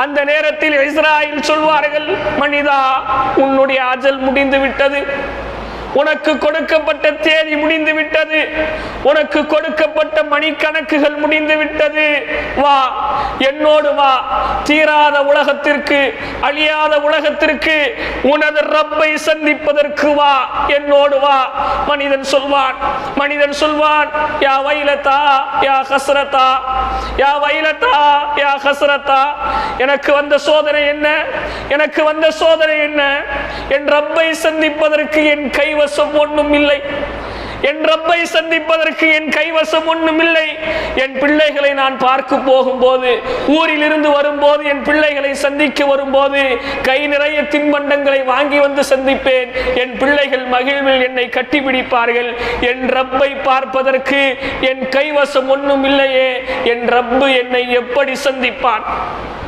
அந்த நேரத்தில் இஸ்ராயீல் சொல்வார்கள், மனிதா, உன்னுடைய அஜல் முடிந்து விட்டது, உனக்கு கொடுக்கப்பட்ட தேதி முடிந்து விட்டது, உனக்கு கொடுக்கப்பட்ட மணிக்கணக்குகள் முடிந்து விட்டது, வா என்னோடு வா, தீராத உலகத்திற்கு, அழியாத உலகத்திற்கு, உனது ரப்பை சந்திப்பதற்கு வா, என்னோடு வா. மனிதன் சொல்வான், யா வைலதா யா ஹஸ்ரதா, யா வைலதா யா ஹஸ்ரதா, எனக்கு வந்த சோதனை என்ன, எனக்கு வந்த சோதனை என்ன, என் ரப்பை சந்திப்பதற்கு என் கைவசம் ஒன்றும் இல்லை, என் ரப்பை சந்திப்பதற்கு என் கைவசம் ஒன்றும் இல்லை. என் பிள்ளைகளை நான் பார்க்க போகும்போது, ஊரில் இருந்து வரும்போது, என் பிள்ளைகளை சந்திக்க வரும்போது கை நிறைய தின்பண்டங்களை வாங்கி வந்து சந்திப்பேன். என் பிள்ளைகள் மகிழ்வில் என்னை கட்டிப்பிடிப்பார்கள். என் ரப்பை பார்ப்பதற்கு என் கைவசம் ஒன்றும் இல்லையே, என் ரப்பு என்னை எப்படி சந்திப்பான்?